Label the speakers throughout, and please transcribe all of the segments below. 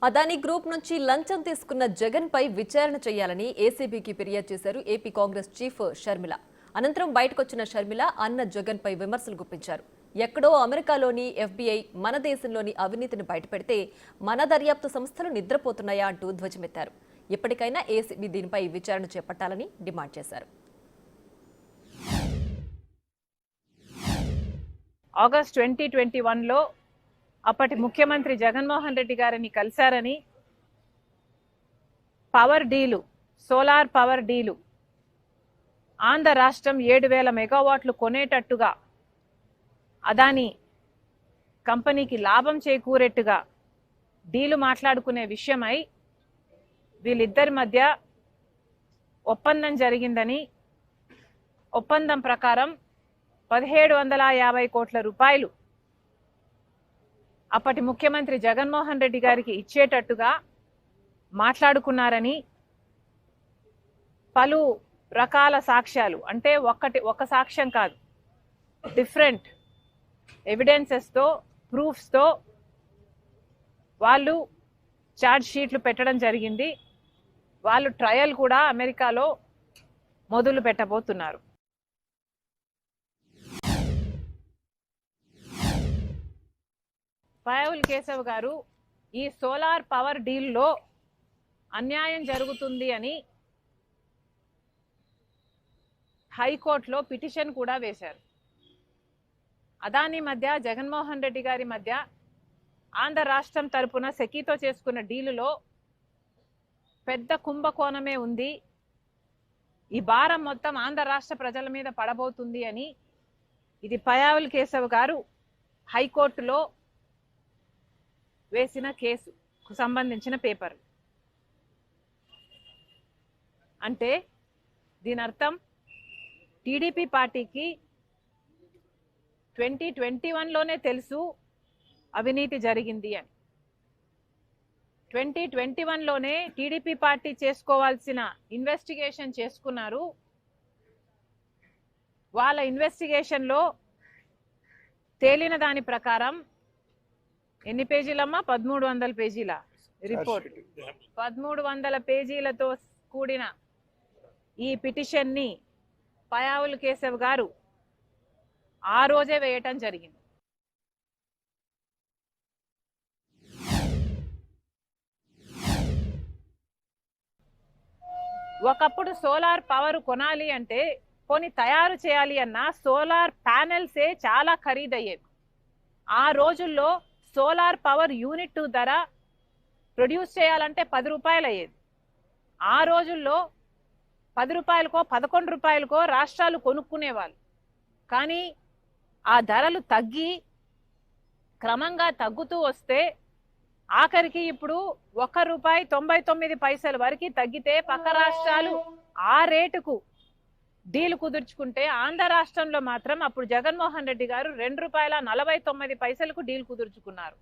Speaker 1: Adani group నుంచి లంచం తీసుకున్న జగన్ పై విచారణ చేయాలని ఏసీబీకి ఫిర్యాదు చేశారు ఏపీ కాంగ్రెస్ చీఫ్ షర్మిల. అనంతరం బయటకొచ్చిన షర్మిల అన్న జగన్ పై విమర్శలు గుప్పించారు. ఎక్కడో అమెరికాలోని ఎఫ్బీఐ మన దేశంలోని అవినీతిని బయటపెడితే మన దర్యాప్తు సంస్థలు నిద్రపోతున్నాయా అంటూ ధ్వజమెత్తారు. ఇప్పటికైనా ఏసీబీ దీనిపై విచారణ చేపట్టాలని డిమాండ్ చేశారు.
Speaker 2: ఆగస్ట్ 2021లో అప్పటి ముఖ్యమంత్రి జగన్మోహన్ రెడ్డి గారిని కలిశారని power deal, solar power deal Andhra రాష్ట్రం 7,000 మెగావాట్లు కొనేటట్టుగా అదానీ కంపెనీకి లాభం చేకూరేట్టుగా డీలు మాట్లాడుకునే విషయమై వీళ్ళిద్దరి మధ్య ఒప్పందం జరిగిందని, ఒప్పందం ప్రకారం 1,750 కోట్ల రూపాయలు అప్పటి ముఖ్యమంత్రి జగన్మోహన్ రెడ్డి గారికి ఇచ్చేటట్టుగా మాట్లాడుకున్నారని పలు రకాల సాక్ష్యాలు, అంటే ఒక సాక్ష్యం కాదు, డిఫరెంట్ ఎవిడెన్సెస్తో, ప్రూఫ్స్తో వాళ్ళు ఛార్జ్ షీట్లు పెట్టడం జరిగింది. వాళ్ళు ట్రయల్ కూడా అమెరికాలో మొదలు పెట్టబోతున్నారు. పయావుల్ కేశవ్ గారు ఈ సోలార్ పవర్ డీల్లో అన్యాయం జరుగుతుంది అని హైకోర్టులో పిటిషన్ కూడా వేశారు. అదానీ మధ్య, జగన్మోహన్ రెడ్డి గారి మధ్య ఆంధ్ర రాష్ట్రం తరపున సెకీతో చేసుకున్న డీలులో పెద్ద కుంభకోణమే ఉంది, ఈ భారం మొత్తం ఆంధ్ర రాష్ట్ర ప్రజల మీద పడబోతుంది అని ఇది పయావుల్ కేశవ్ గారు హైకోర్టులో వేసిన కేసుకు సంబంధించిన పేపర్. అంటే దీని అర్థం టీడీపీ పార్టీకి 2021లోనే తెలుసు అవినీతి జరిగింది అని. 2021లోనే టీడీపీ పార్టీ చేసుకోవాల్సిన ఇన్వెస్టిగేషన్ చేసుకున్నారు. వాళ్ళ ఇన్వెస్టిగేషన్లో తేలిన దాని ప్రకారం ఎన్ని పేజీలమ్మా? 1300 పేజీల రిపోర్ట్. 1300 పేజీలతో కూడిన ఈ పిటిషన్ ని పయావుల్ కేశవ్ గారు ఆ రోజే వేయటం జరిగింది. ఒకప్పుడు సోలార్ పవర్ కొనాలి అంటే, కొని తయారు చేయాలి అన్నా సోలార్ ప్యానెల్సే చాలా ఖరీదయ్యేవి. ఆ రోజుల్లో సోలార్ పవర్ యూనిట్ ధర ప్రొడ్యూస్ చేయాలంటే 10 రూపాయలు అయ్యేది. ఆ రోజుల్లో 10 రూపాయలకో 11 రూపాయలకో రాష్ట్రాలు కొనుక్కునేవాళ్ళు. కానీ ఆ ధరలు తగ్గి క్రమంగా తగ్గుతూ వస్తే ఆఖరికి ఇప్పుడు ₹1.99 వరకు తగ్గితే పక్క రాష్ట్రాలు ఆ రేటుకు డీల్ కుదుర్చుకుంటే ఆంధ్ర రాష్ట్రంలో మాత్రం అప్పుడు జగన్మోహన్ రెడ్డి గారు ₹2.49కు డీల్ కుదుర్చుకున్నారు.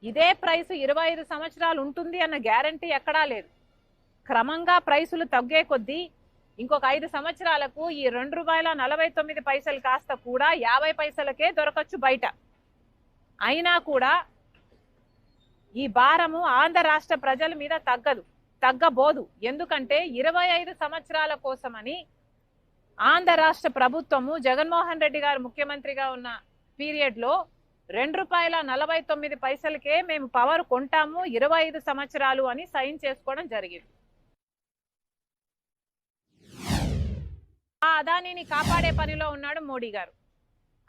Speaker 2: ఇదే ప్రైస్ 25 సంవత్సరాలు ఉంటుంది అన్న గ్యారంటీ ఎక్కడా లేదు. క్రమంగా ప్రైసులు తగ్గే కొద్దీ ఇంకొక 5 సంవత్సరాలకు ఈ ₹2.49 కాస్త కూడా 50 పైసలకే దొరకచ్చు బయట. అయినా కూడా ఈ భారము ఆంధ్ర రాష్ట్ర ప్రజల మీద తగ్గబోదు. ఎందుకంటే 25 సంవత్సరాల కోసమని ఆంధ్ర రాష్ట్ర ప్రభుత్వము, జగన్మోహన్ రెడ్డి గారు ముఖ్యమంత్రిగా ఉన్న పీరియడ్ లో ₹2.49కే మేము పవర్ కొంటాము 25 సంవత్సరాలు అని సైన్ చేసుకోవడం జరిగింది. ఆ అదానీని కాపాడే పనిలో ఉన్నాడు మోడీ గారు.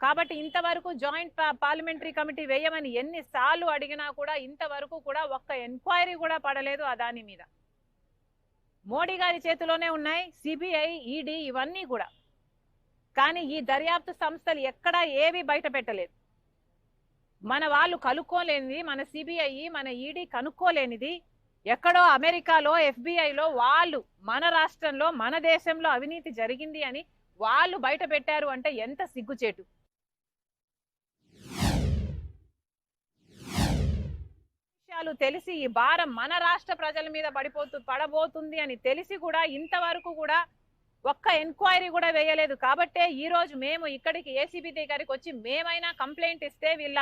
Speaker 2: కాబట్టి ఇంతవరకు జాయింట్ పార్లమెంటరీ కమిటీ వేయమని ఎన్నిసార్లు అడిగినా కూడా ఇంతవరకు కూడా ఒక్క ఎంక్వైరీ కూడా పడలేదు అదానీ మీద. మోడీ గారి చేతిలోనే ఉన్నాయి సిబిఐ, ఈడీ ఇవన్నీ కూడా. కానీ ఈ దర్యాప్తు సంస్థలు ఎక్కడా ఏవి బయట పెట్టలేదు. మన వాళ్ళు కనుక్కోలేనిది, మన సిబిఐ, మన ఈడీ కనుక్కోలేనిది ఎక్కడో అమెరికాలో ఎఫ్బిఐలో వాళ్ళు మన రాష్ట్రంలో, మన దేశంలో అవినీతి జరిగింది అని వాళ్ళు బయట పెట్టారు అంటే ఎంత సిగ్గుచేటు. తెలిసి ఈ భారం మన రాష్ట్ర ప్రజల మీద పడబోతుంది అని తెలిసి కూడా ఇంతవరకు కూడా ఒక్క ఎంక్వైరీ కూడా వేయలేదు. కాబట్టే ఈ రోజు మేము ఇక్కడికి ఏసీబీ దగ్గరికి వచ్చి మేమైనా కంప్లైంట్ ఇస్తే వీళ్ళ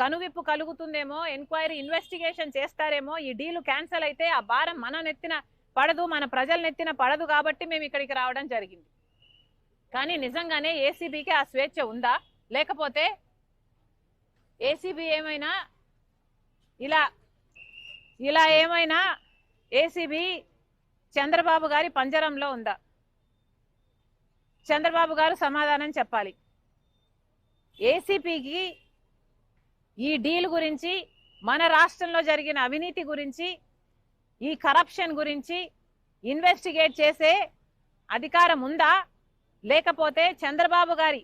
Speaker 2: కనువిప్పు కలుగుతుందేమో, ఎంక్వైరీ ఇన్వెస్టిగేషన్ చేస్తారేమో, ఈ డీలు క్యాన్సిల్ అయితే ఆ భారం మన నెత్తిన పడదు, మన ప్రజల నెత్తిన పడదు కాబట్టి మేము ఇక్కడికి రావడం జరిగింది. కానీ నిజంగానే ఏసీబీకి ఆ స్వేచ్ఛ ఉందా? లేకపోతే ఏసీబీ ఏమైనా ఇలా ఏమైనా ఏసీబీ చంద్రబాబు గారి పంజరంలో ఉందా? చంద్రబాబు గారు సమాధానం చెప్పాలి. ఏసీపీకి ఈ డీల్ గురించి, మన రాష్ట్రంలో జరిగిన అవినీతి గురించి, ఈ కరప్షన్ గురించి ఇన్వెస్టిగేట్ చేసే అధికారం ఉందా? లేకపోతే చంద్రబాబు గారి